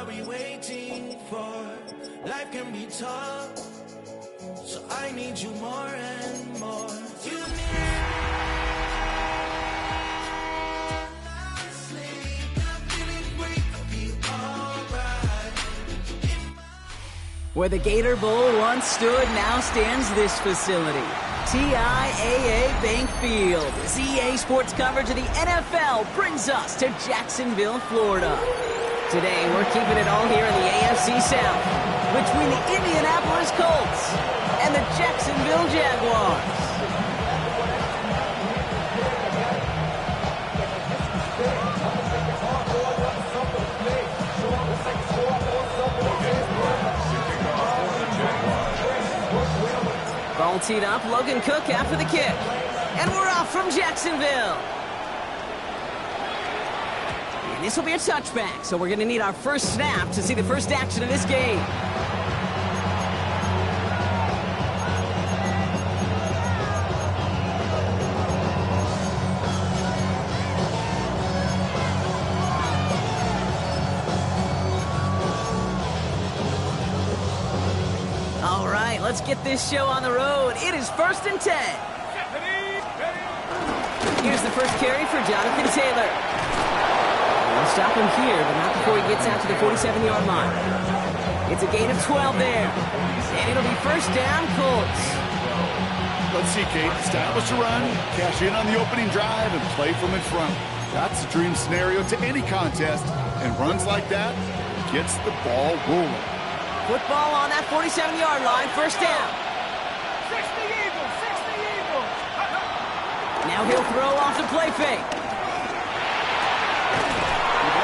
are we waiting for? Life can be tough, so I need you more and more. You need Where the Gator Bowl once stood, now stands this facility. TIAA Bank Field. As EA Sports coverage of the NFL brings us to Jacksonville, Florida. Today, we're keeping it all here in the AFC South between the Indianapolis Colts and the Jacksonville Jaguars. Ball teed up, Logan Cook after the kick. And we're off from Jacksonville. And this will be a touchback, so we're going to need our first snap to see the first action of this game. Let's get this show on the road. It is 1st and 10. Here's the first carry for Jonathan Taylor. We'll stop him here, but not before he gets out to the 47-yard line. It's a gain of 12 there. And it'll be first down, Colts. Let's see, Kate. Establish a run, cash in on the opening drive, and play from in front. That's a dream scenario to any contest. And runs like that gets the ball rolling. Football on that 47-yard line, first down. 60 Eagles! Now he'll throw off the play fake.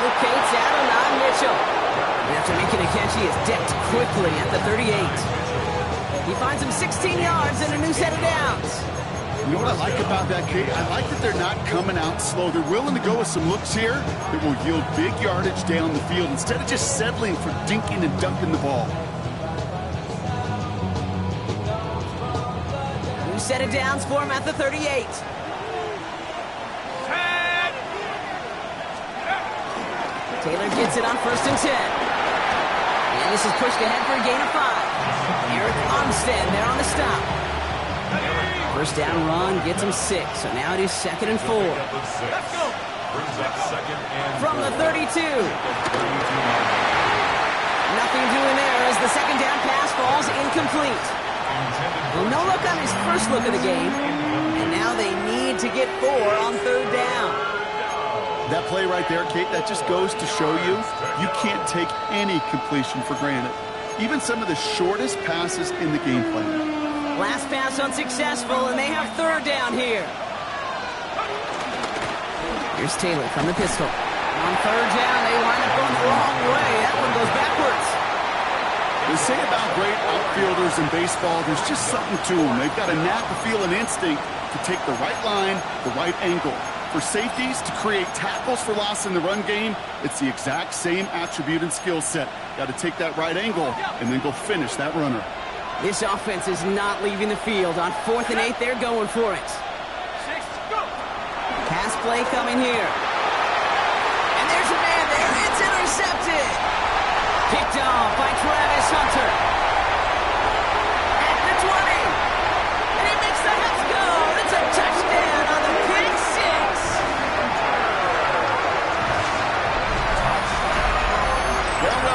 Locates Adonai Mitchell. And after making a catch, he is decked quickly at the 38. He finds him 16 yards and a new set of downs. You know what I like about that, Kate? I like that they're not coming out slow. They're willing to go with some looks here that will yield big yardage down the field instead of just settling for dinking and dunking the ball. New set of downs for him at the 38. Taylor gets it on 1st and 10. And this is pushed ahead for a gain of 5. Eric Armstead there on the stop. First down run gets him 6, so now it is 2nd and 4. Let's go. From the 32. Nothing doing there as the second down pass falls incomplete. Well, no look on his first look of the game, and now they need to get 4 on 3rd down. That play right there, Kate, that just goes to show you can't take any completion for granted. Even some of the shortest passes in the game plan. Last pass unsuccessful, and they have 3rd down here. Here's Taylor from the pistol. On 3rd down, they wind up going the wrong way. That one goes backwards. They say about great outfielders in baseball, there's just something to them. They've got a knack, a feel, and instinct to take the right line, the right angle. For safeties, to create tackles for loss in the run game, it's the exact same attribute and skill set. Got to take that right angle and then go finish that runner. This offense is not leaving the field. On 4th and 8, they're going for it. Pass play coming here. And there's a man there. It's intercepted. Picked off by Travis Hunter. At the 20. And he makes the Huts go. It's a touchdown on the pick 6.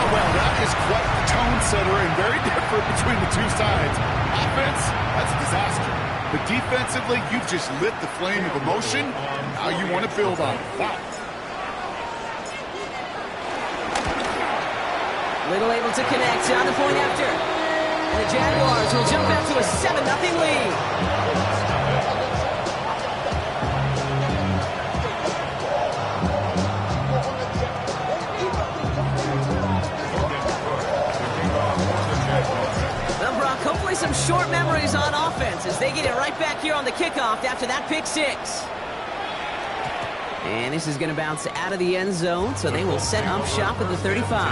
Well, that is quite the tone setter and very different between the two sides. Offense, that's a disaster. But defensively, you've just lit the flame of emotion. Now you want to build on it. Wow. Little able to connect on the point after. And the Jaguars will jump out to a 7-0 lead. Hopefully some short memories on offense as they get it right back here on the kickoff after that pick 6. And this is going to bounce out of the end zone, so they will set up shop at the 35.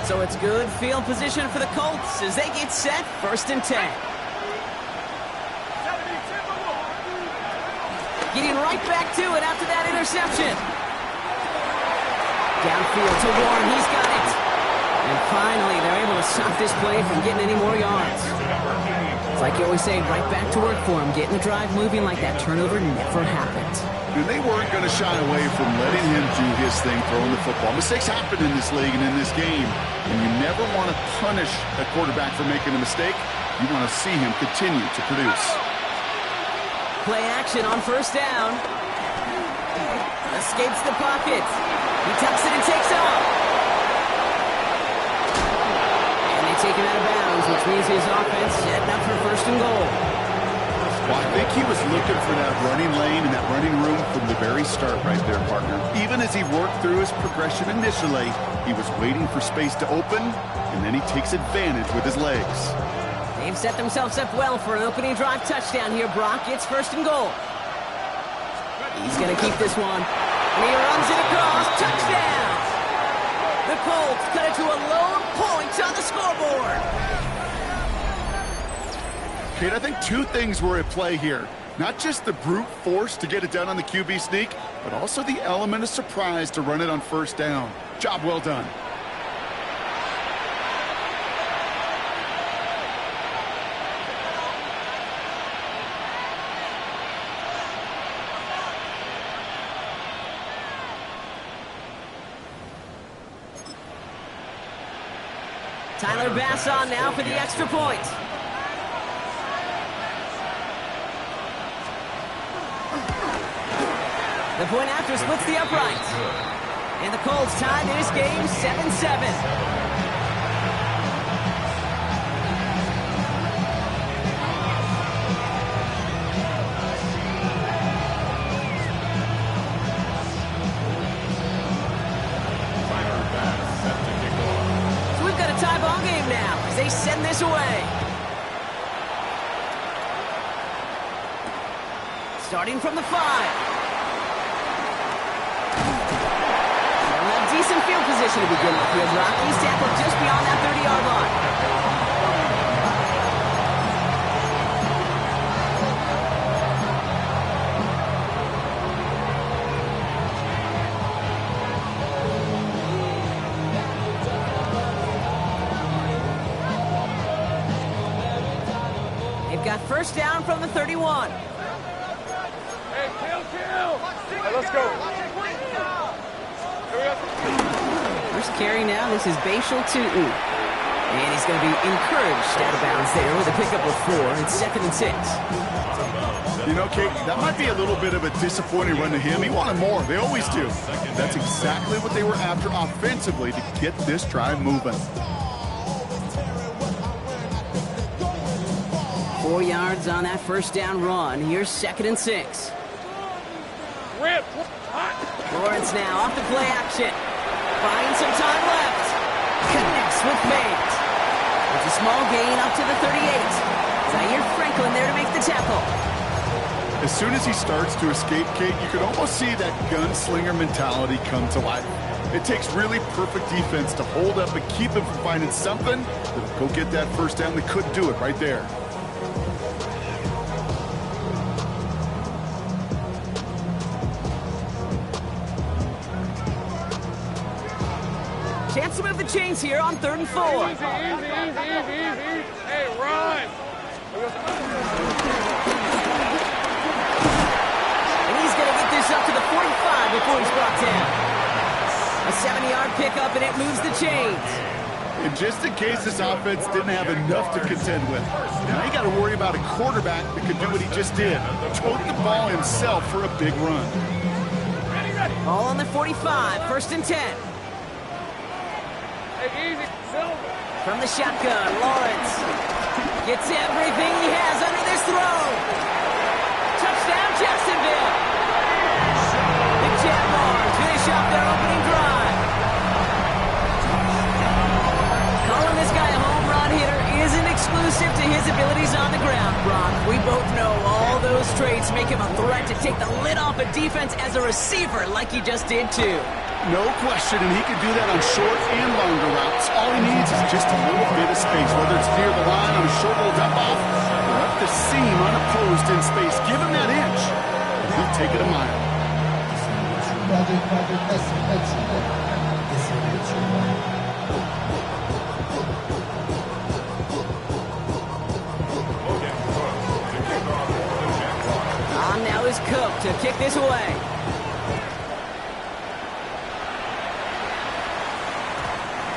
So it's good field position for the Colts as they get set 1st and 10. getting right back to it after that interception. Downfield to Warren, he's got it. And finally, they're able to stop this play from getting any more yards. It's like you always say, right back to work for him. Getting the drive moving like that turnover never happened. And they weren't going to shy away from letting him do his thing, throwing the football. Mistakes happen in this league and in this game. And you never want to punish a quarterback for making a mistake. You want to see him continue to produce. Play action on first down. Escapes the pocket. He tucks it and takes off. And they take him out of bounds, which means his offense setting up for first and goal. Well, I think he was looking for that running lane and that running room from the very start right there, partner. Even as he worked through his progression initially, he was waiting for space to open, and then he takes advantage with his legs. They've set themselves up well for an opening drive touchdown here, Brock. It's first and goal. He's going to keep this one. And he runs it across. Touchdown! The Colts cut it to a lone point on the scoreboard. Kate, I think two things were at play here. Not just the brute force to get it done on the QB sneak, but also the element of surprise to run it on first down. Job well done. Tyler Bass on now for the extra point. The point after splits the uprights. And the Colts tie this game 7-7. Tie ball game now as they send this away. Starting from the 5. They'll have decent field position to begin with here. Rockies tackled just beyond that 30-yard line. Got first down from the 31. Hey, kill. Hey, let's go. First carry now. This is Bashal Tutin. And he's going to be encouraged out of bounds there with a pickup of 4. It's 2nd and 6. You know, Kate, that might be a little bit of a disappointing run to him. He wanted more. They always do. That's exactly what they were after offensively to get this drive moving. 4 yards on that first down run. Here's 2nd and 6. Rip. Lawrence now off the play action. Finds some time left. Connects with Mate. It's a small gain up to the 38. Zaire Franklin there to make the tackle. As soon as he starts to escape, Kate, you can almost see that gunslinger mentality come to life. It takes really perfect defense to hold up and keep him from finding something that'll go get that first down. They couldn't do it right there. Chance to move the chains here on 3rd and 4. Easy. Hey, run. And he's going to get this up to the 45 before he's brought down. A 70-yard pickup, and it moves the chains. And just in case this offense didn't have enough to contend with, now you got to worry about a quarterback that could do what he just did. Tote the ball himself for a big run. Ready. Ball on the 45, 1st and 10. Hey, easy. Silver. From the shotgun, Lawrence gets everything he has under this throw. Touchdown, Jacksonville. The Jaguars finish off their opening drive. Calling this guy a home run hitter isn't exclusive to his abilities on the ground, Brock. We both know all those traits make him a threat to take the lid off a defense as a receiver like he just did too. No question, and he can do that on short and longer routes. All he needs is just a little bit of space, whether it's near the line on a short little dump off or up the seam unopposed in space. Give him that inch. He'll take it a mile. On now is Cook to kick this away.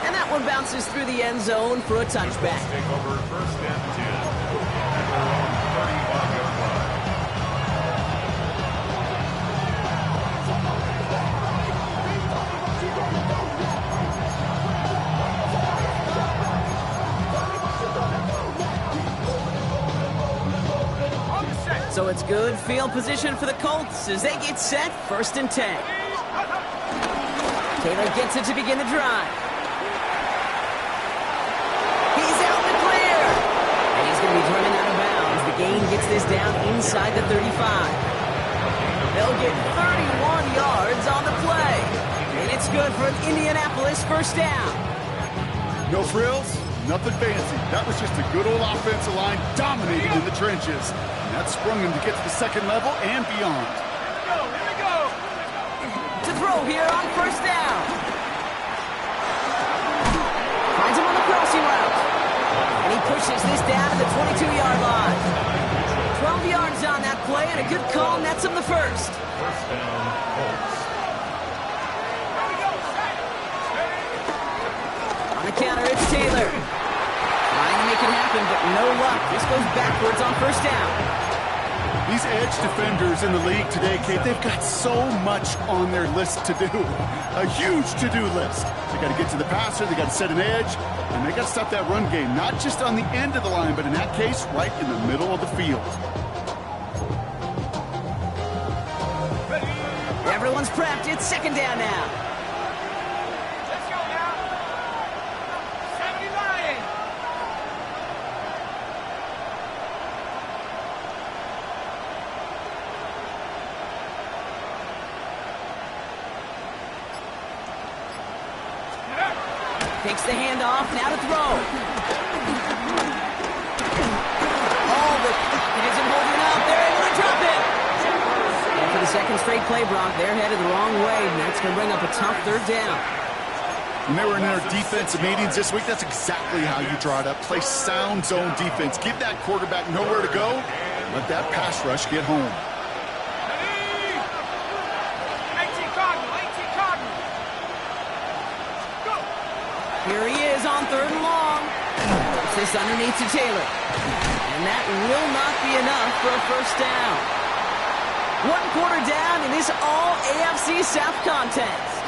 And that one bounces through the end zone for a touchback. Take over first and 10 at their own 35-yard line. So it's good field position for the Colts as they get set, 1st and 10. Taylor gets it to begin the drive. He's out in the clear. And he's going to be running out of bounds. The gain gets this down inside the 35. They'll get 31 yards on the play. And it's good for an Indianapolis 1st down. No frills, nothing fancy. That was just a good old offensive line dominating in the trenches. And that sprung him to get to the 2nd level and beyond. Here we go. To throw here on 1st down. Finds him on the crossing route. And he pushes this down to the 22-yard line. 12 yards on that play and a good call nets him the 1st. First down, Colts. On the counter, it's Taylor. Trying to make it happen, but no luck. This goes backwards on 1st down. These edge defenders in the league today, Kate, they've got so much on their list to do. A huge to-do list. They got to get to the passer, they got to set an edge, and they got to stop that run game. Not just on the end of the line, but in that case, right in the middle of the field. Everyone's prepped. It's 2nd down now. Let's go now. 79. Takes the handoff, now to throw. Oh, but it isn't holding up. They're able to drop it. And for the 2nd straight play, Brock, they're headed the wrong way, and that's going to bring up a tough 3rd down. When they were in their defensive meetings this week, that's exactly how you draw it up. Play sound zone defense. Give that quarterback nowhere to go. Let that pass rush get home. 18 Cardinal. 18 Cardinal. Go. Here he is on 3rd and long. Puts this underneath to Taylor. And that will not be enough for a 1st down. 1 quarter down in this all-AFC South contest.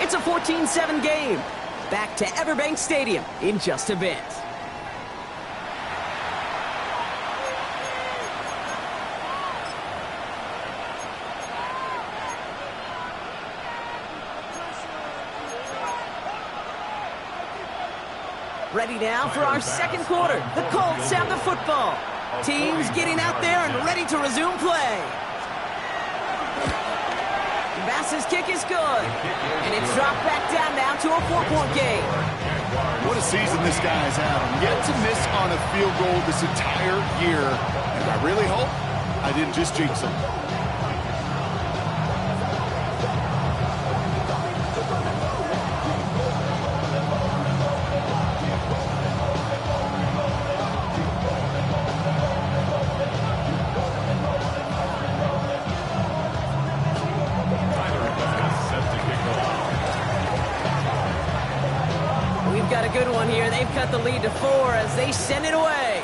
It's a 14-7 game. Back to Everbank Stadium in just a bit. Ready now for our 2nd quarter. The Colts have the football. Teams getting out there and ready to resume play. Bass's kick is good. And it's dropped back down now to a 4-point game. What a season this guy's having. Yet to miss on a field goal this entire year. And I really hope I didn't just jinx him. Got a good one here. They've cut the lead to 4 as they send it away.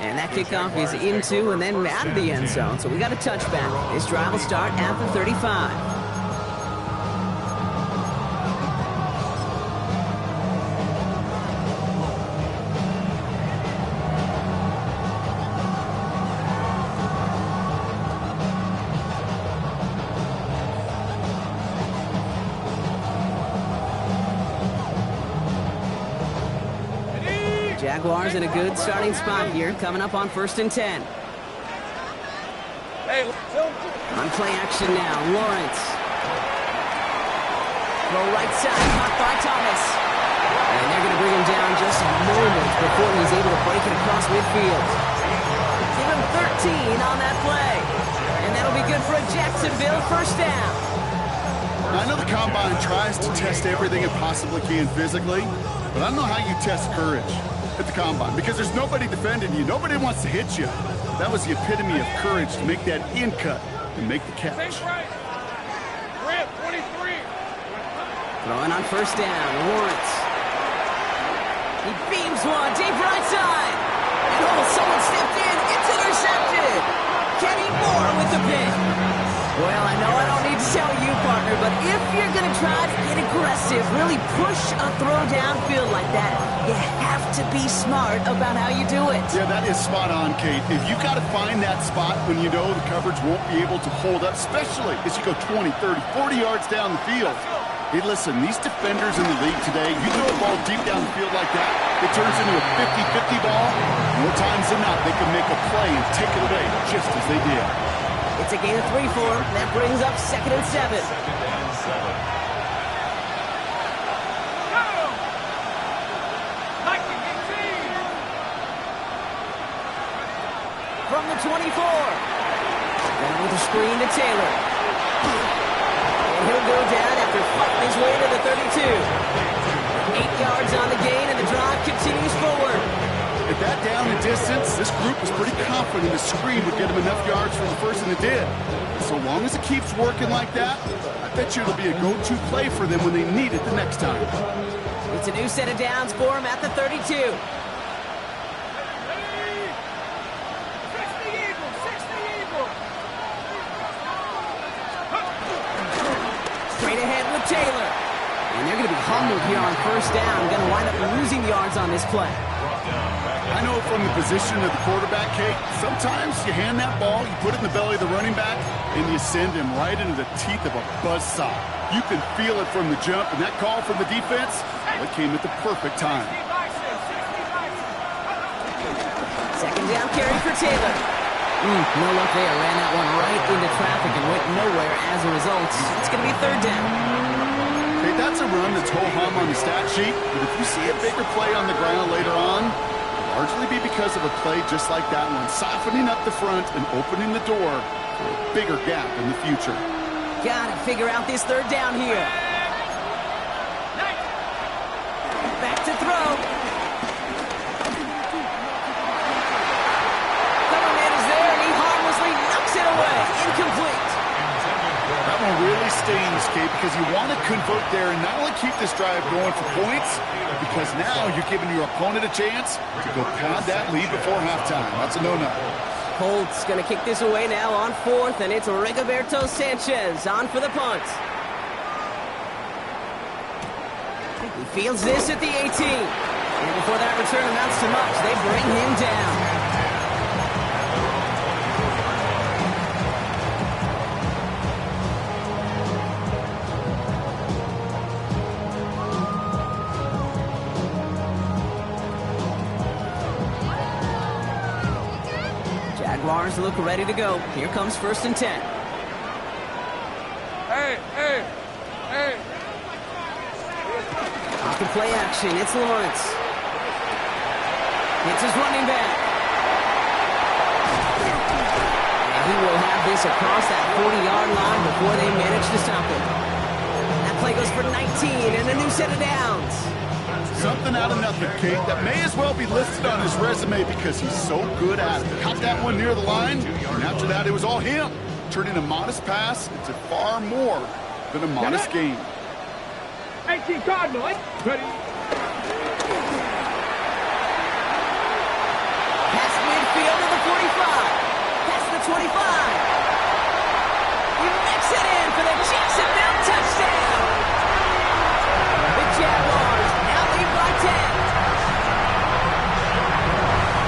And that kickoff is into and then out of the end zone. So we got a touchback. This drive will start at the 35. Jaguars in a good starting spot here, coming up on 1st and 10. Hey, On play action now, Lawrence. Throw right side, caught by Thomas. And they're going to bring him down just moments before he's able to break it across midfield. gave him 13 on that play. And that'll be good for a Jacksonville first down. Now, I know the Combine tries to test everything it possibly can physically, but I don't know how you test courage at the Combine because there's nobody defending you. Nobody wants to hit you. That was the epitome of courage to make that in cut and make the catch. Face right. Grip, 23. Throwing on first down, Lawrence. He beams one, deep right side. And someone stepped in, it's intercepted. Kenny Moore with the pick. Well, I know I don't need to tell you, partner, but if you're going to try to get aggressive, really push a throw downfield like that, you have to be smart about how you do it. Yeah, that is spot on, Kate. If you got to find that spot when you know the coverage won't be able to hold up, especially as you go 20, 30, 40 yards down the field. Hey, listen, these defenders in the league today, you throw a ball deep down the field like that, it turns into a 50-50 ball. More times than not, they can make a play and take it away just as they did. It's a gain of 3 for him. That brings up 2nd and 7. From the 24. Down with a screen to Taylor. And he'll go down after fighting his way to the 32. 8 yards on the gain, and the drive continues forward. At that down and distance, this group was pretty confident the screen would get him enough yards for the first, and it did. So long as it keeps working like that, I bet you it'll be a go-to play for them when they need it the next time. It's a new set of downs for him at the 32. 60 Eagles, 60 Eagles. Straight ahead with Taylor. And they're going to be humbled here on first down. Going to wind up losing yards on this play. I know from the position of the quarterback, Kate, sometimes you hand that ball, you put it in the belly of the running back, and you send him right into the teeth of a buzzsaw. You can feel it from the jump, and that call from the defense, well, it came at the perfect time. 2nd down carry for Taylor. No luck there. Ran that one right into traffic and went nowhere as a result. It's going to be 3rd down. Hey, that's a run that's ho-hum on the stat sheet, but if you see a bigger play on the ground later on, it'll largely be because of a play just like that one, softening up the front and opening the door for a bigger gap in the future. Gotta figure out this 3rd down here. Back to throw. Coverman is there, and he harmlessly knocks it away. Incomplete. That one really stings, Kate, because you want to convert there and not only keep this drive going for points, because now you're giving your opponent a chance to go pad that lead before halftime. That's a no-no. Colts going to kick this away now on 4th, and it's Rigoberto Sanchez on for the punt. He fields this at the 18. And before that return amounts to much, they bring him down. Jaguars look ready to go. Here comes 1st and 10. Hey. Off the play action, it's Lawrence. It's his running back. And he will have this across that 40-yard line before they manage to stop him. That play goes for 19 and a new set of downs. Something out of nothing, Kate, that may as well be listed on his resume because he's so good at it. Caught that one near the line, and after that, it was all him. Turning a modest pass into far more than a modest gain. 18 Cardinal, ready. Past midfield to the 45. Past the 25. He makes it in for the Jacksonville touchdown. The Jaguars now lead by 10.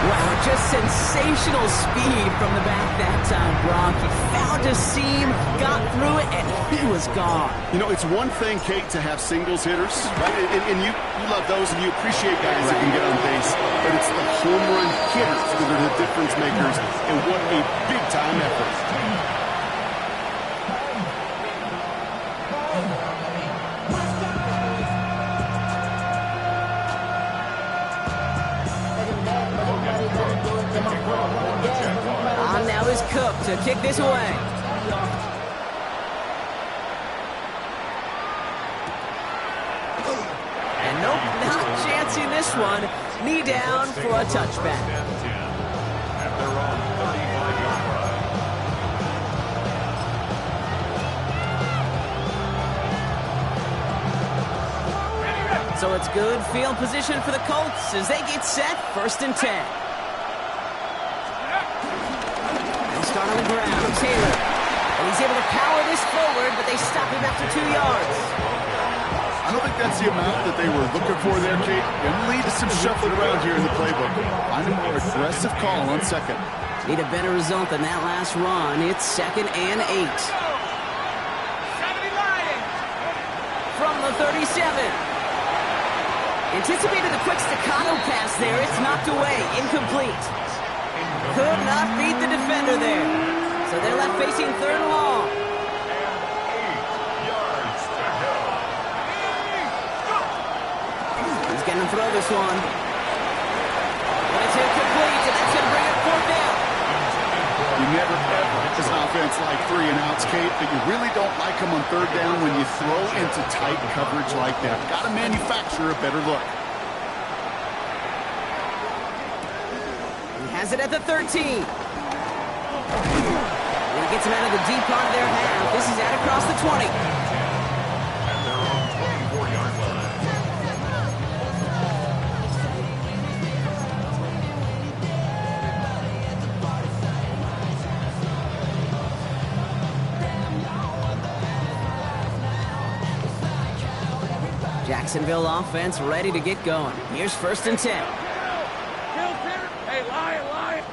Wow, just sensational speed from the back that time, Brock. He found a seam, got through it, and he was gone. You know, it's one thing, Kate, to have singles hitters, right? And you love those, and you appreciate guys that can get on base. But it's the home run hitters that are the difference makers, and what a big-time effort. Cook to kick this away. And nope, not chancing this one. Knee down for a touchback. At their own 35-yard line. So it's good field position for the Colts as they get set, 1st and 10. And start on the ground, Taylor. And he's able to power this forward, but they stop him after 2 yards. I don't think that's the amount that they were looking for there, Kate. Going to lead to some shuffling around here in the playbook. Find a more aggressive call on second. Need a better result than that last run. It's 2nd and 8. From the 37. Anticipated the quick staccato pass there. It's knocked away. Incomplete. Could not beat the defender there. So they're left facing 3rd and long. 8 yards to go. He's going to throw this one. And it's incomplete, and that's going to bring up 4th down. You never ever hit this offense like 3 and outs, Kate, but you really don't like them on 3rd down when you throw into tight coverage like that. Got to manufacture a better look. He has it at the 13. And he gets him out of the deep part of their half. This is out across the 20. At their own 24-yard line. Jacksonville offense ready to get going. Here's 1st and 10. Hey, Lion.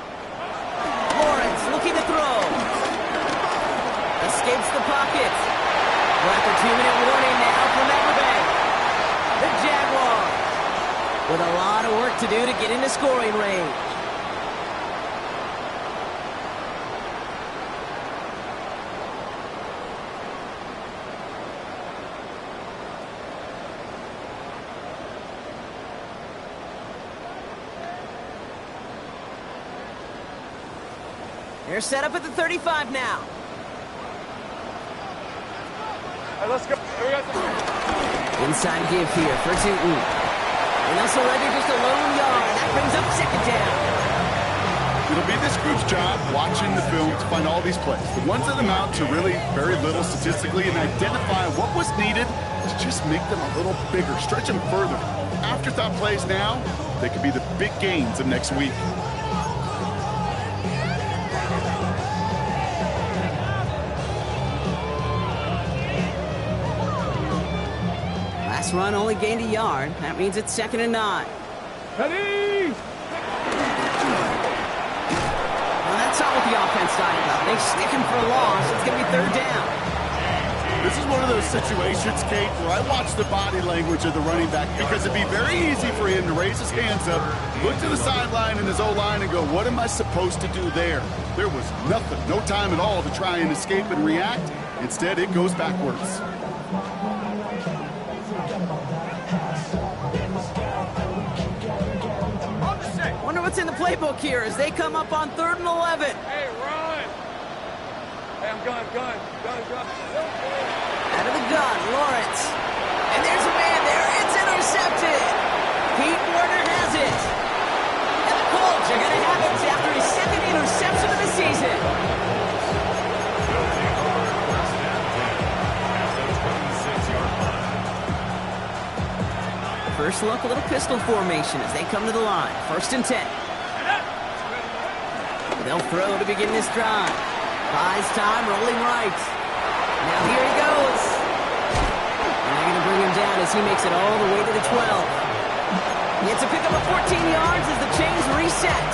Lawrence looking to throw. Escapes the pocket. We're at the 2-minute warning now from Everbank. The Jaguars with a lot of work to do to get into scoring range. They're set up at the 35 now. Hey, let's go. Inside give here for Tootin. And also Ledger just a lone yard. That brings up 2nd down. It'll be this group's job watching the film to find all these plays. The ones that amount to really very little statistically and identify what was needed to just make them a little bigger, stretch them further. Afterthought plays now, they could be the big gains of next week. Last run only gained a yard. That means it's 2nd and 9. Ready? Well, that's not what the offense thought about. They stick him for a loss. It's going to be 3rd down. This is one of those situations, Kate, where I watch the body language of the running back because it'd be very easy for him to raise his hands up, look to the sideline in his O-line and go, what am I supposed to do there? There was nothing, no time at all to try and escape and react. Instead, it goes backwards. Wonder what's in the playbook here as they come up on 3rd and 11. Hey, run. Hey, I'm gun. Out of the gun, Lawrence. And there's a man there. It's intercepted. Pete Werner has it. And the Colts are going to have it after his 2nd interception of the season. First look, a little pistol formation as they come to the line. 1st and 10. They'll throw to begin this drive. Buys time, rolling right. Now here he goes. And they're going to bring him down as he makes it all the way to the 12. He gets a pickup of 14 yards as the chains reset.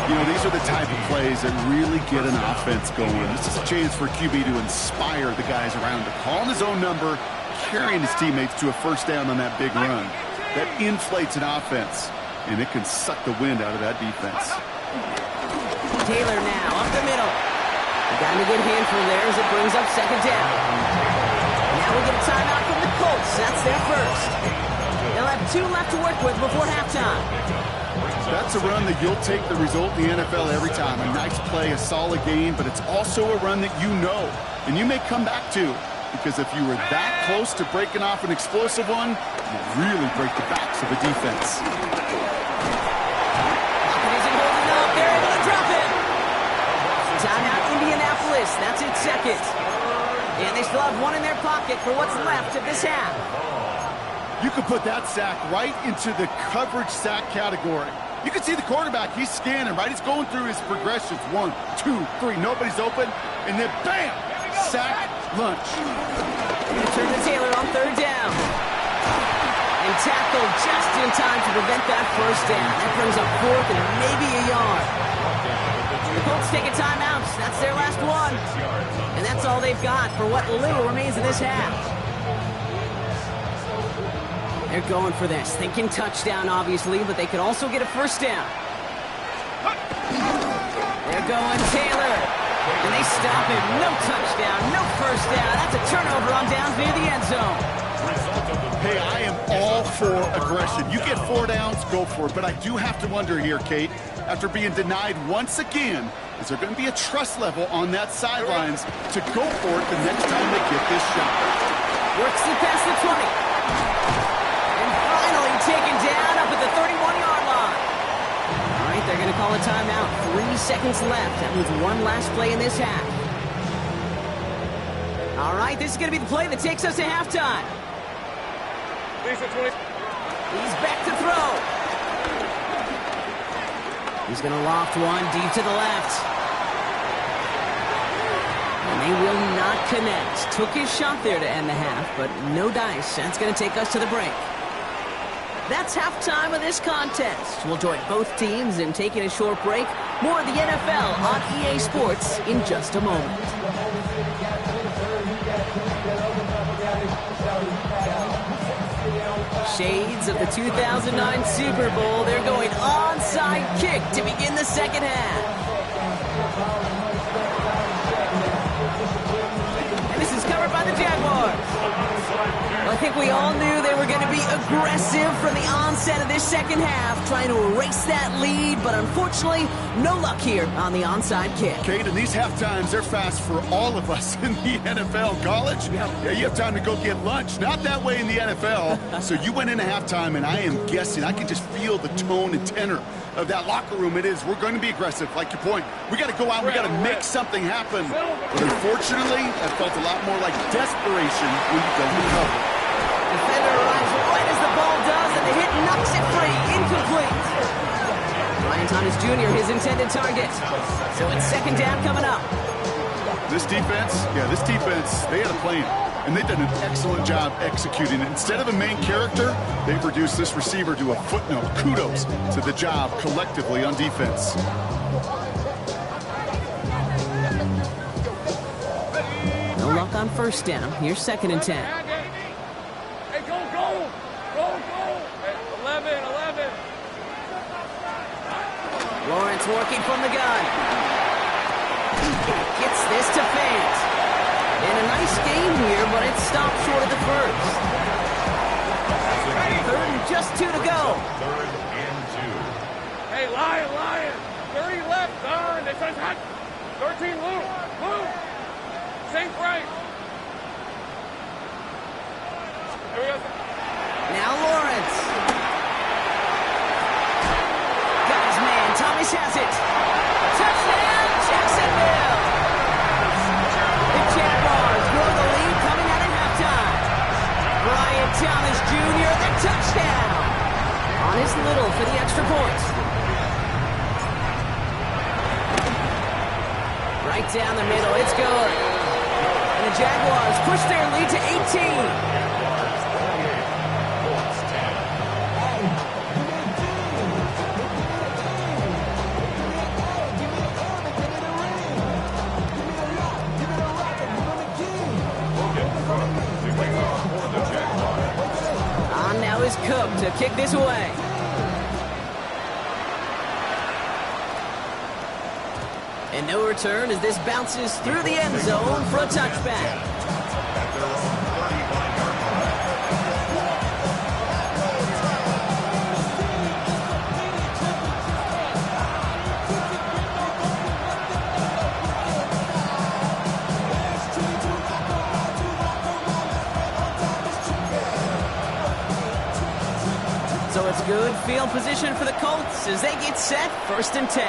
You know, these are the type of plays that really get an offense going. This is a chance for QB to inspire the guys around him. Calling his own number, carrying his teammates to a 1st down on that big run. That inflates an offense, and it can suck the wind out of that defense. Taylor now up the middle. He got a good handful there as it brings up 2nd down. Now we get a timeout from the Colts. That's their first. They'll have 2 left to work with before halftime. That's a run that you'll take the result in the NFL every time. A nice play, a solid game, but it's also a run that you know and you may come back to, because if you were that close to breaking off an explosive one, you really break the backs of the defense. Isn't holding up. They're able to drop it. Timeout, Indianapolis. That's its second. And they still have one in their pocket for what's left of this half. You could put that sack right into the coverage sack category. You can see the quarterback, he's scanning, right? He's going through his progressions. 1, 2, 3, nobody's open. And then bam, sack, lunch. Turn to Taylor on third down. And tackled just in time to prevent that first down. That brings up fourth and maybe a yard. The Colts take a timeout. That's their last one. And that's all they've got for what little remains of this half. They're going for this. Thinking touchdown, obviously, but they could also get a first down. They're going Taylor. And they stop him. No touchdown, no first down. That's a turnover on downs near the end zone. Hey, I am all for aggression. You get 4 downs, go for it. But I do have to wonder here, Kate, after being denied once again, is there going to be a trust level on that sidelines to go for it the next time they get this shot? Works it past the 20. And finally taken down up at the 31-yard line. All right, they're going to call a timeout. 3 seconds left. That means one last play in this half. All right, this is going to be the play that takes us to halftime. He's back to throw. He's going to loft one deep to the left. And they will not connect. Took his shot there to end the half, but no dice. That's going to take us to the break. That's halftime of this contest. We'll join both teams in taking a short break. More of the NFL on EA Sports in just a moment. Shades of the 2009 Super Bowl. They're going onside kick to begin the second half. And this is covered by the Jaguars. Well, I think we all knew they were going to be aggressive from the onset of this second half, trying to erase that lead, but unfortunately, no luck here on the onside kick. Kate, and these halftimes, they're fast for all of us in the NFL. College, yeah, you have time to go get lunch. Not that way in the NFL. So you went into halftime, and I am guessing, I can just feel the tone and tenor of that locker room. It is, we're going to be aggressive, like your point. We got to go out, we got to make something happen. But unfortunately, that felt a lot more like desperation when you don't recover. Defender arrives right as the ball does, and the hit knocks it free. Incomplete. Ryan Thomas Jr., his intended target. So it's second down coming up. This defense, they had a plan. And they've done an excellent job executing it. Instead of a main character, they've reduced this receiver to a footnote. Kudos to the job collectively on defense. No luck on first down. Here's second and 10. Hey, go. 11. Lawrence working from the gun. Gets this to Fant. And a nice game here, but it stopped short of the first. Third and just 2 to go. Third and 2. Hey, Lion. 30 left, darn. They said hot. 13, Lou. Safe right. Here we go. Now Lawrence. Got his man. Thomas has it. Touchdown, Jacksonville. The Jaguars grow the lead coming out at halftime. Brian Thomas Jr., the touchdown. On his little for the extra point. Right down the middle. It's good. And the Jaguars push their lead to 18. On now is Cook to kick this away. And no return as this bounces through the end zone for a touchback. So it's good field position for the Colts as they get set, 1st and 10.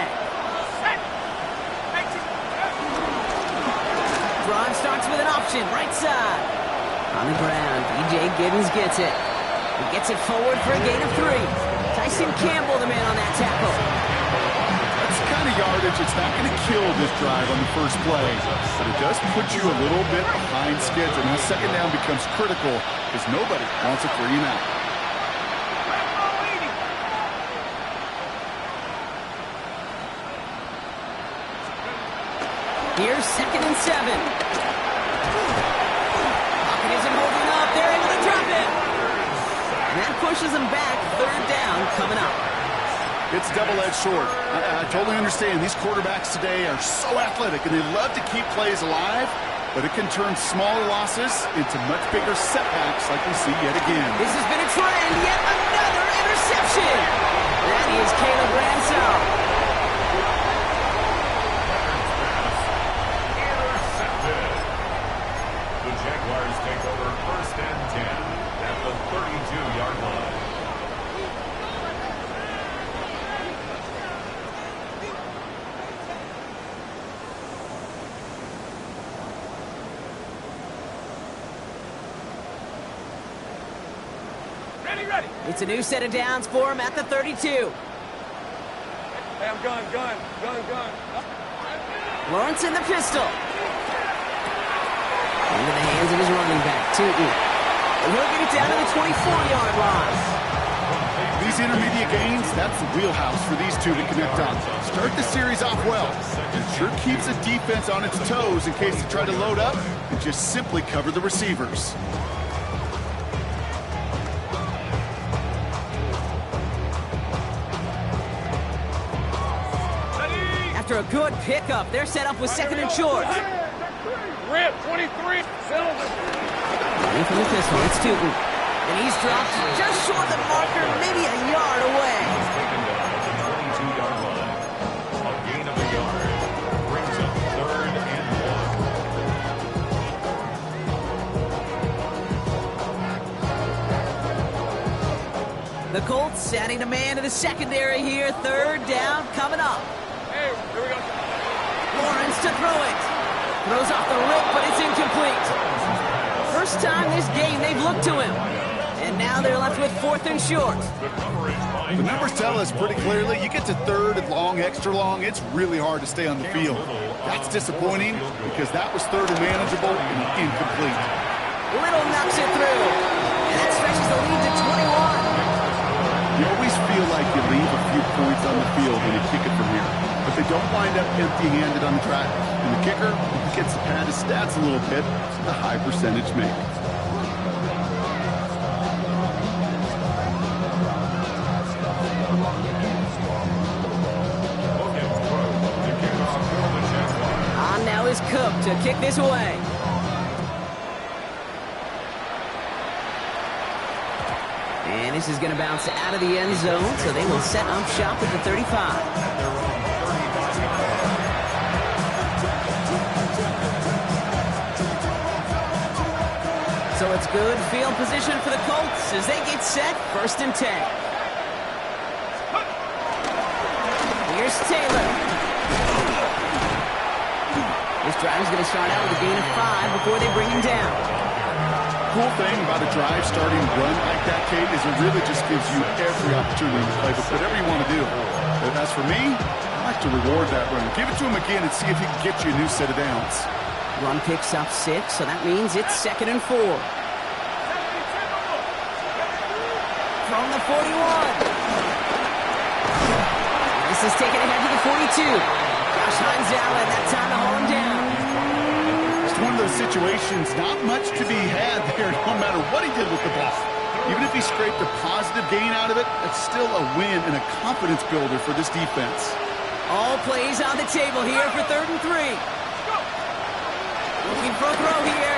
Drive starts with an option, right side. On the ground, B.J. Giddens gets it. He gets it forward for a gain of 3. Tyson Campbell, the man on that tackle. That's the kind of yardage it's not going to kill this drive on the first play, but it does put you a little bit behind schedule. Now, 2nd down becomes critical because nobody wants a 3 and out. Here's 2nd and 7. Pocket isn't holding up. They're able to drop it. And that pushes them back. 3rd down coming up. It's double-edged sword. I totally understand. These quarterbacks today are so athletic, and they love to keep plays alive, but it can turn smaller losses into much bigger setbacks like we see yet again. This has been a trend. Yet another interception. That is Caleb Ransall. The Jaguars take over 1st and 10 at the 32-yard line. Ready. It's a new set of downs for him at the 32. Hey, I'm gun. Lawrence in the pistol. Into the hands of his running back, Tootin. And he'll get it down to the 24-yard line. These intermediate gains, that's the wheelhouse for these two to connect on. Start the series off well. It sure keeps the defense on its toes in case they try to load up and just simply cover the receivers. After a good pickup, they're set up with 2nd and short. Rip, 23. Silver. Running from the pistol, it's Tootin. And he's dropped just short of the marker, maybe a yard away. Taken down at the 22-yard line. A gain of a yard brings up 3rd and 1. The Colts adding a man to the secondary here. 3rd down coming up. Hey, here we go. Lawrence to throw it. Throws off the rip, but it's incomplete. First time this game they've looked to him. And now they're left with 4th and short. The numbers tell us pretty clearly, you get to 3rd and long, extra long, it's really hard to stay on the field. That's disappointing because that was 3rd and manageable and incomplete. Little knocks it through. And that stretches the lead to 21. You always feel like you leave a few points on the field when you kick it from here, but they don't wind up empty-handed on the track. And the kicker, if he gets to pad his stats a little bit, the high percentage make. On now is Cook to kick this away. And this is going to bounce out of the end zone, so they will set up shop at the 35. So it's good field position for the Colts as they get set, 1st and 10. Here's Taylor. This drive is going to start out with a gain of 5 before they bring him down. Cool thing about a drive starting run like that, Kate, is it really just gives you every opportunity to play with whatever you want to do. But as for me, I like to reward that run. Give it to him again and see if he can get you a new set of downs. Run picks up 6, so that means it's 2nd and 4. From the 41. This is taken ahead to the 42. Josh Hines Allen, that time to haul him down. One of those situations, not much to be had there no matter what he did with the ball. Even if he scraped a positive gain out of it, it's still a win and a confidence builder for this defense. All plays on the table here for 3rd and 3. Looking for a throw here.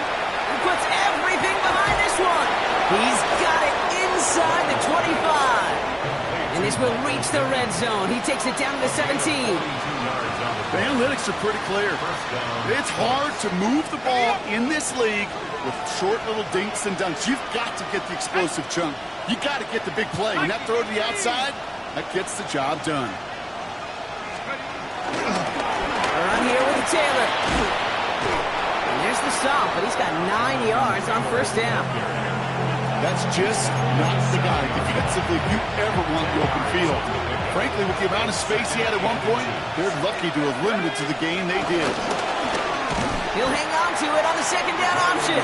He puts everything behind this one. He's got it inside the 25. And this will reach the red zone. He takes it down to the 17. 42 yards on the The analytics are pretty clear. first down. It's hard to move the ball in this league with short little dinks and dunks. You've got to get the explosive chunk. You got to get the big play. And that throw to the outside, that gets the job done. Run here with Taylor. And there's the stop, but he's got 9 yards on first down. That's just not the guy defensively you ever want the open field. Frankly, with the amount of space he had at one point, they're lucky to have limited to the game they did. He'll hang on to it on the second down option.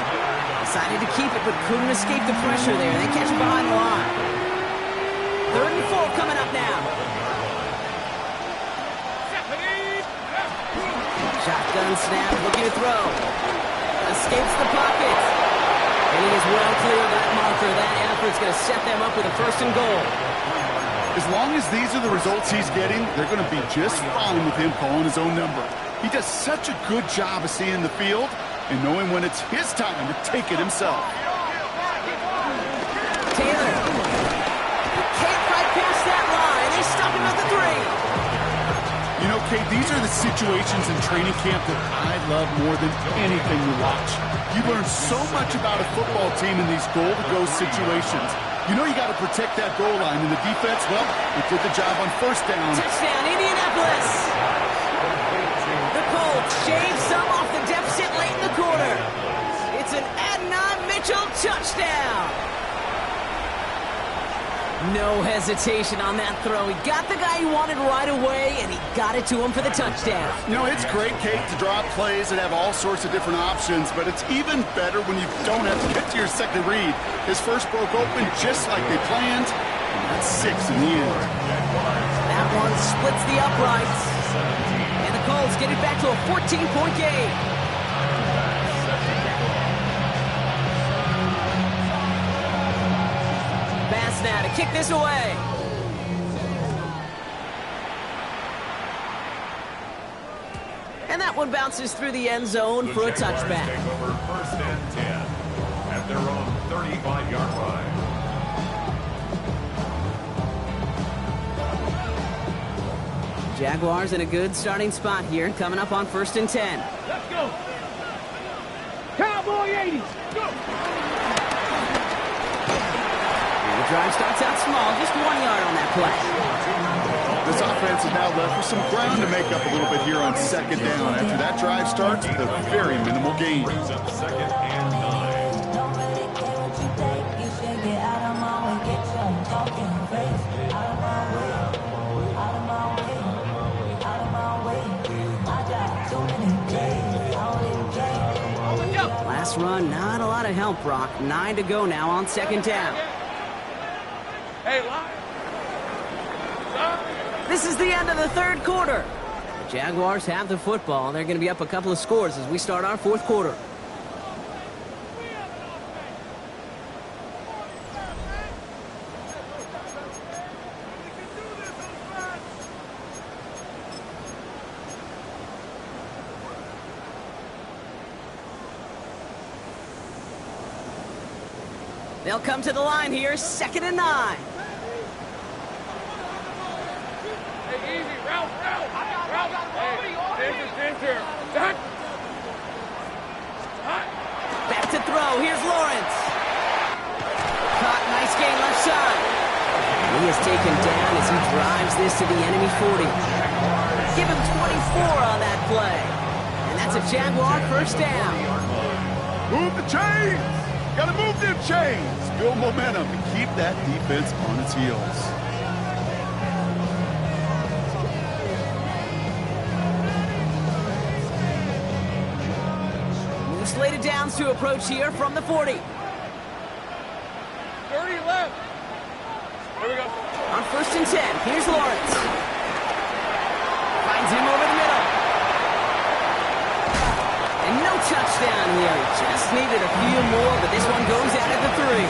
Decided to keep it, but couldn't escape the pressure there. They catch it behind the line. 3rd and 4 coming up now. Shotgun snap, looking to throw. Escapes the pocket. And he is well clear of that marker. That effort's going to set them up with a 1st and goal. As long as these are the results he's getting, they're going to be just fine with him calling his own number. He does such a good job of seeing the field and knowing when it's his time to take it himself. Taylor. Can't quite pass that line. They stop him at the 3. You know, Kate, these are the situations in training camp that I love more than anything to watch. You learn so much about a football team in these goal-to-go situations. You know you got to protect that goal line, and the defense, well, it did the job on first down. Touchdown, Indianapolis. The Colts shave some off the deficit late in the quarter. It's an Adonai Mitchell touchdown. No hesitation on that throw. He got the guy he wanted right away, and he got it to him for the touchdown. You know, it's great, Kate, to draw up plays that have all sorts of different options, but it's even better when you don't have to get to your second read. His first broke open just like they planned, and that's 6 in the end. That one splits the uprights. And the Colts get it back to a 14-point game. Pass now to kick this away. And that one bounces through the end zone for a touchback. Take over 1st and 10 at their own 35-yard line. Jaguars in a good starting spot here, coming up on 1st and 10. Let's go. Cowboy 80. Go. The drive starts out small, just 1 yard on that play. This offense is now left with some ground to make up a little bit here on second down. After that drive starts with a very minimal gain. Brings up 2nd and 9. Don't really care what you think. You should get out of my way. Get your talking face out of my way. Out of my way. Out of my way. I got too many days. I don't even care. Last run, not a lot of help, Brock. 9 to go now on second down. Hey, line. This is the end of the 3rd quarter. The Jaguars have the football. They're going to be up a couple of scores as we start our 4th quarter. They'll come to the line here, 2nd and 9. Hey, easy. Route. Hey, center. Back to throw. Here's Lawrence. Caught, nice gain left side. He is taken down as he drives this to the enemy 40. Give him 24 on that play. And that's a Jaguar 1st down. Move the chains! Gotta move them chains! Build momentum and keep that defense on its heels. Slated downs to approach here from the 40. 30 left. Here we go. On 1st and 10, here's Lawrence. Finds him over the middle. And no touchdown here. Just needed a few more, but this one goes out at the 3.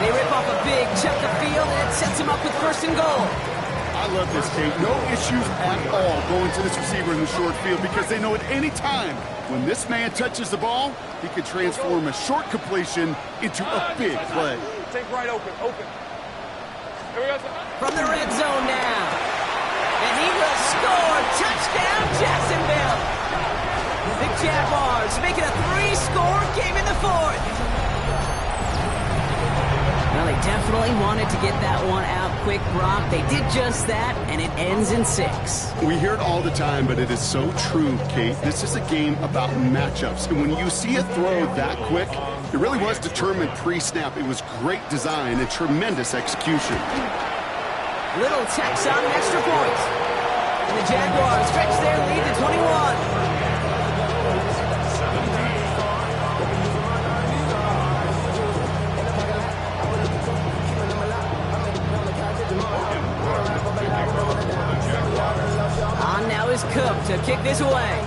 They rip off a big chunk of field, and it sets him up with 1st and goal. I love this, Kate. No issues at all going to this receiver in the short field because they know at any time when this man touches the ball, he can transform a short completion into a big play. Take right open. Here we go. From the red zone now. And he will score. Touchdown, Jacksonville. The Jaguars make it a 3-score game in the fourth. Well, they definitely wanted to get that one out quick, Brock. They did just that, and it ends in 6. We hear it all the time, but it is so true, Kate. This is a game about matchups. And when you see a throw that quick, it really was determined pre-snap. It was great design and tremendous execution. Little tacks on an extra point. And the Jaguars stretch their lead to 21. On now is Cook to kick this away.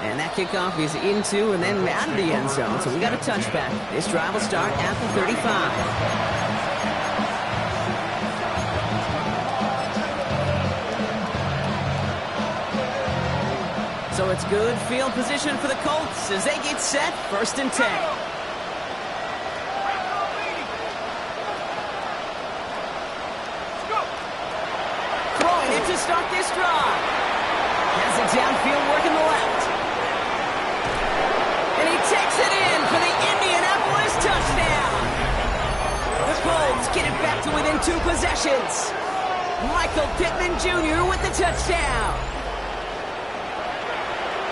And that kickoff is into and then out of the end zone. So we got a touchback. This drive will start at the 35. So it's good field position for the Colts as they get set, 1st and 10. Throwing it to start this drive. Has it downfield working the left. And he takes it in for the Indianapolis touchdown. The Colts get it back to within 2 possessions. Michael Pittman Jr. with the touchdown.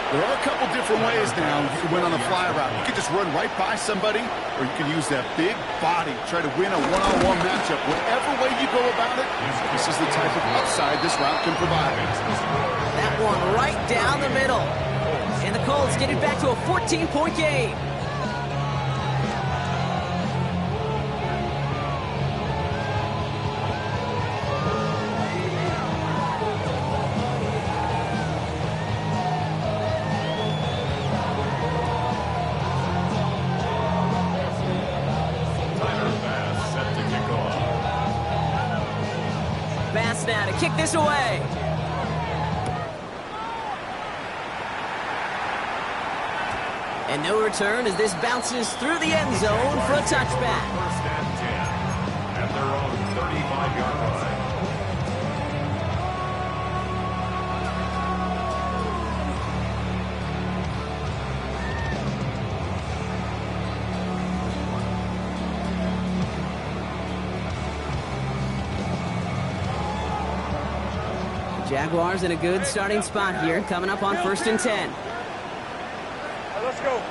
There are a couple different ways now you can win on a fly route. You can just run right by somebody, or you can use that big body, try to win a one-on-one matchup. Whatever way you go about it, this is the type of upside this route can provide. That one right down the middle. And the Colts get it back to a 14-point game. Bass now to kick this away. And no return as this bounces through the end zone for a touchback. 1st and 10 at their own 35-yard line. Jaguars in a good starting spot here, coming up on 1st and 10. Let's go.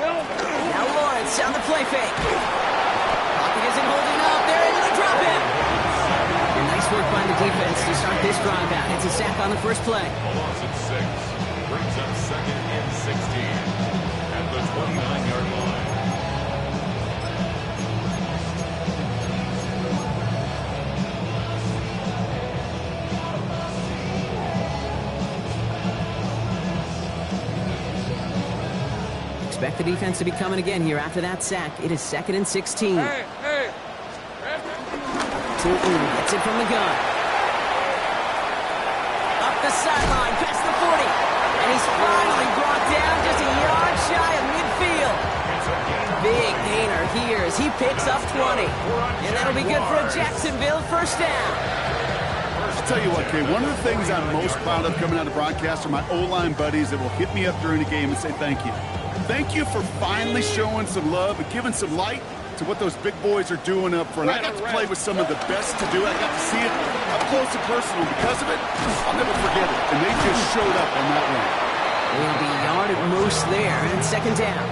Now Lawrence on the play fake. Pocket isn't holding up. They're able to drop him. And nice work by the defense to start this drive out. It's a sack on the first play. A loss of 6 brings up 2nd and 16 at the 29-yard line. Expect the defense to be coming again here after that sack. It is 2nd and 16. Hey. Tootin gets it from the gun. Up the sideline, past the 40. And he's finally brought down just a yard shy of midfield. Big gainer here as he picks up 20. And that'll be good for a Jacksonville 1st down. I'll tell you what, Kay, one of the things I'm most proud of coming out of broadcast are my O-line buddies that will hit me up during the game and say thank you. Thank you for finally showing some love and giving some light to what those big boys are doing up front. I got to play with some of the best to do it. I got to see it up close and personal. Because of it, I'll never forget it. And they just showed up on that run. They'll be yard at most there, and 2nd down.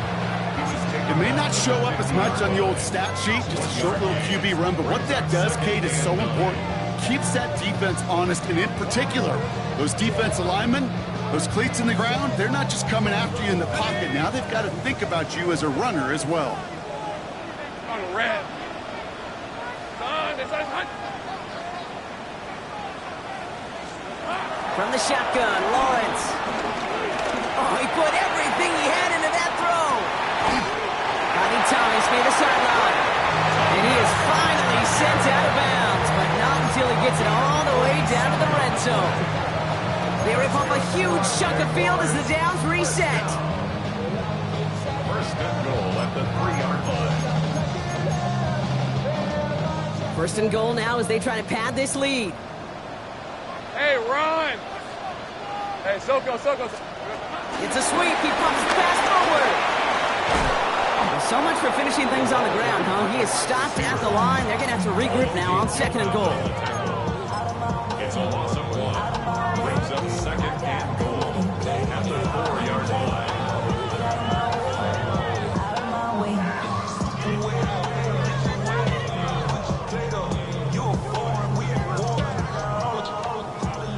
It may not show up as much on the old stat sheet, just a short little QB run, but what that does, Kate, is so important. Keeps that defense honest, and in particular, those defensive linemen, those cleats in the ground, they're not just coming after you in the pocket. Now they've got to think about you as a runner as well. On red. From the shotgun, Lawrence. Oh, he put everything he had into that throw. Rodney Thomas made a sideline. And he is finally sent out of bounds, but not until he gets it all the way down to the red zone. They rip off a huge chunk of field as the downs reset. 1st and goal at the 3-yard line. First and goal now as they try to pad this lead. Hey, run! Hey, Soko. It's a sweep. He pumps fast forward. Well, so much for finishing things on the ground, huh? He is stopped at the line. They're going to have to regroup now on second and goal. It's a loss of 1. Brings up second and goal at the 4-yard line.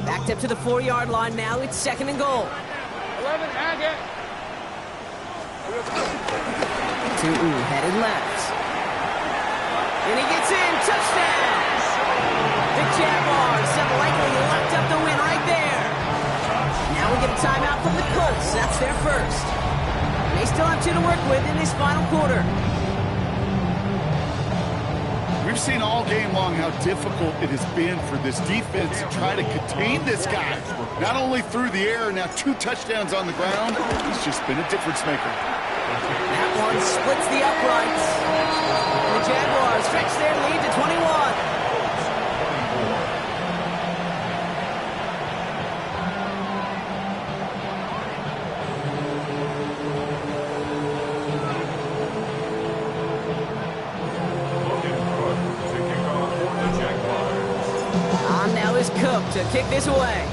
Backed up to the 4-yard line now. It's second and goal. 11, Agate. Tu'u headed left. And he gets in. Touchdown! The Jaguars have likely locked up the win right there. Now we get a timeout from the Colts. That's their first. They still have 2 to work with in this final quarter. We've seen all game long how difficult it has been for this defense to try to contain this guy. Not only through the air, now 2 touchdowns on the ground. He's just been a difference maker. That one splits the uprights. The Jaguars stretch their lead to 21. On now is Cook to kick this away.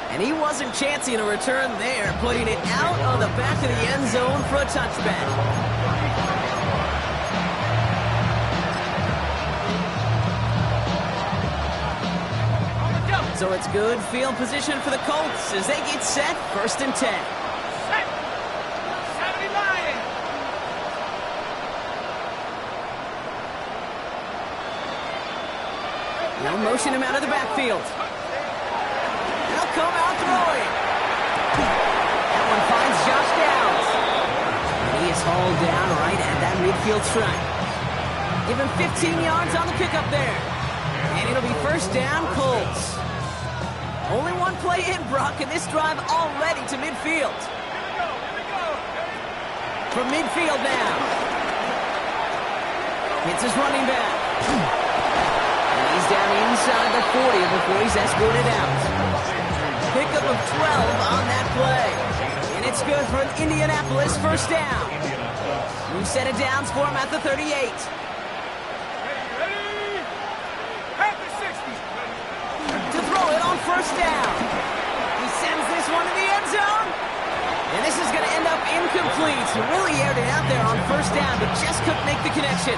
And he wasn't chancing a return there, putting it out on the back of the end zone for a touchback. So it's good field position for the Colts as they get set, first and 10. They'll motion him out of the backfield. They'll come out throwing. That one finds Josh Downs. He is hauled down right at that midfield stripe. Give him 15 yards on the pickup there. And it'll be first down, Colts. Only one play in, Brock, and this drive already to midfield. From midfield now. It's his running back. He's down inside the 40 before he's escorted out. Pickup of 12 on that play. And it's good for an Indianapolis first down. New set of downs for him at the 38. Ready? At the 60. To throw it on first down. He sends this one to the end zone. And this is going to end up incomplete. He really aired it out there on first down, but just couldn't make the connection.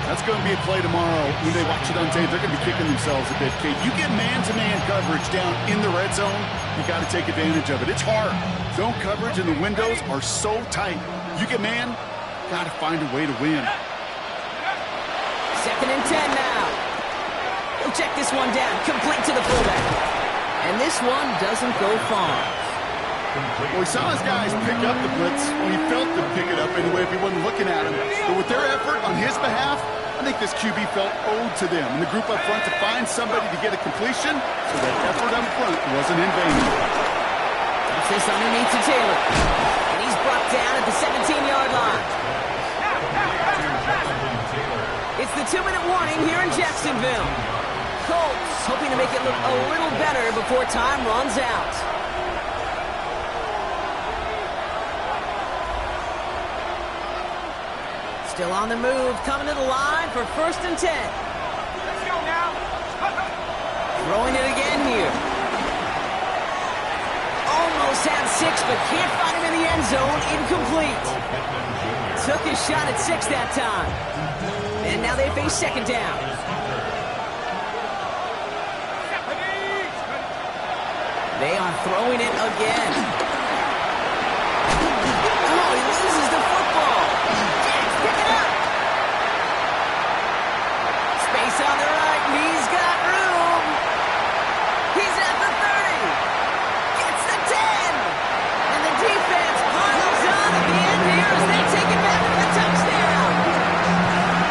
That's going to be a play tomorrow. When they watch it on tape, they're going to be kicking themselves a bit, Kate. You get man-to-man coverage down in the red zone, you got to take advantage of it. It's hard. Zone coverage and the windows are so tight. You get man, got to find a way to win. Second and 10 now. He'll check this one down, complete to the fullback. And this one doesn't go far. Well, we saw his guys pick up the blitz. Well, he felt them pick it up anyway if he wasn't looking at him. But with their effort on his behalf, I think this QB felt owed to them. And the group up front to find somebody to get a completion, so that effort up front wasn't in vain. That's this underneath to Taylor. And he's brought down at the 17-yard line. It's the 2-minute warning here in Jacksonville. Colts hoping to make it look a little better before time runs out. Still on the move, coming to the line for first and 10. Let's go now. Throwing it again here. Almost had 6, but can't find him in the end zone. Incomplete. Took his shot at 6 that time. And now they face second down. They are throwing it again. Oh, he loses the football. Jags pick it up. Space on the right, and he's got room. He's at the 30. Gets the 10. And the defense piles on at the end here as they take it back for the touchdown.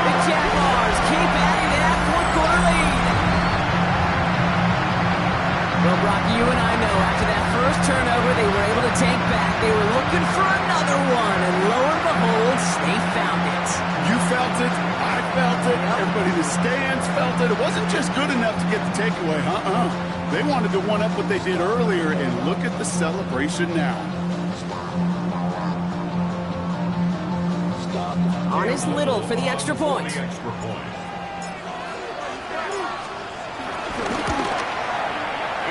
The Jaguars keep adding to that fourth quarter lead. Well, Brock, you and I know after that first turnover, they were able to take back. They were looking for another one, and lo and behold, they found it. You felt it. I felt it. Everybody in the stands felt it. It wasn't just good enough to get the takeaway. They wanted to one-up what they did earlier, and look at the celebration now. On is Little for the extra point.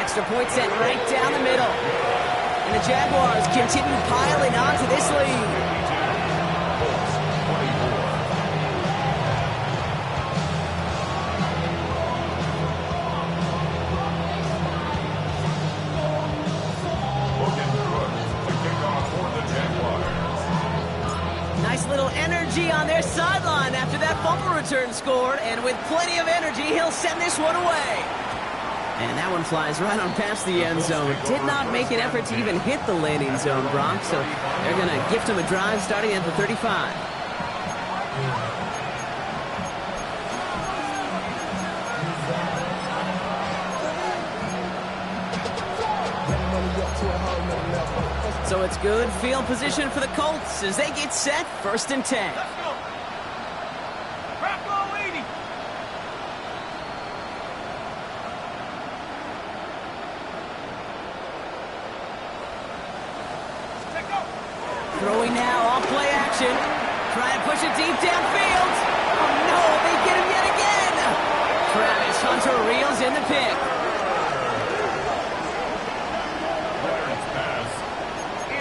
Extra point sent right down the middle. And the Jaguars continue piling onto this lead. Nice little energy on their sideline after that fumble return scored. And with plenty of energy, he'll send this one away. And that one flies right on past the end zone. Did not make an effort to even hit the landing zone, Brock. So they're going to gift him a drive starting at the 35. So it's good field position for the Colts as they get set, 1st and 10. Throwing now, off play action. Trying to push it deep downfield. Oh no, they get him yet again. Travis Hunter reels in the pick. Leonard's pass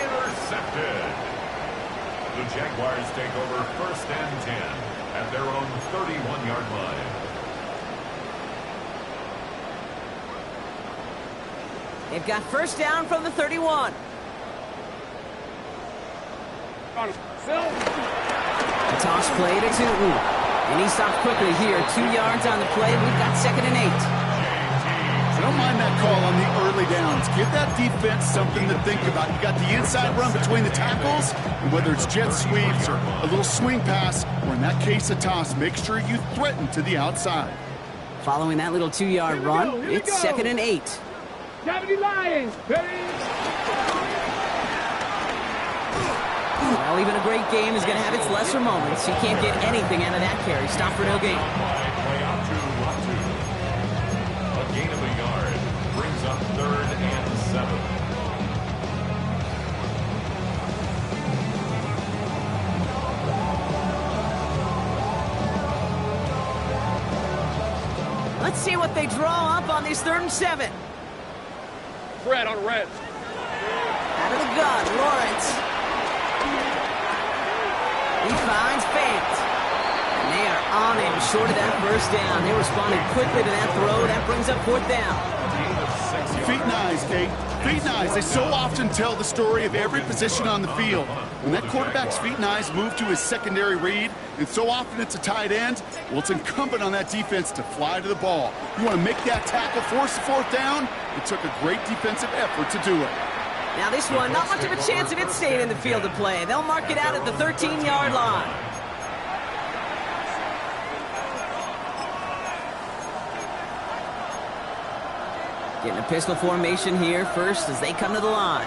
intercepted. The Jaguars take over 1st and 10 at their own 31-yard line. They've got 1st down from the 31. A toss play to Tootin. And he stops quickly here. 2 yards on the play. We've got 2nd and 8. I don't mind that call on the early downs. Give that defense something to think about. You got the inside run between the tackles, and whether it's jet sweeps or a little swing pass, or in that case a toss, make sure you threaten to the outside. Following that little 2-yard run, it's 2nd and 8. Cavity Lions, Well, even a great game is going to have its lesser moments. You can't get anything out of that carry. Stop for no gain. Play out to Latu. A gain of a yard brings up 3rd and 7. Let's see what they draw up on this 3rd and 7. Red on red. Out of the gun, Lawrence. He finds Fant. And they are on him short of that 1st down. They responded quickly to that throw. That brings up 4th down. Feet and eyes, Nate. Feet and eyes. They so often tell the story of every position on the field. When that quarterback's feet and eyes move to his secondary read, and so often it's a tight end, well, it's incumbent on that defense to fly to the ball. You want to make that tackle, force the 4th down? It took a great defensive effort to do it. Now this one, not much of a chance of it staying in the field of play. They'll mark it out at the 13-yard line. Getting a pistol formation here first as they come to the line.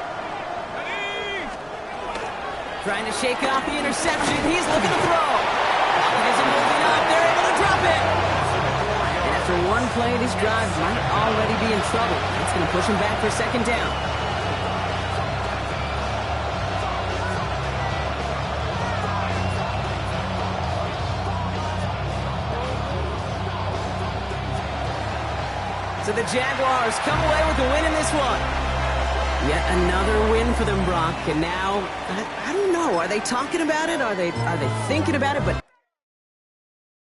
Trying to shake off the interception. He's looking to throw. He isn't moving up. They're able to drop it. And after one play, this drive might already be in trouble. It's going to push him back for 2nd down. So the Jaguars come away with a win in this one. Yet another win for them, Brock. And now, I don't know. Are they talking about it? Are they thinking about it? But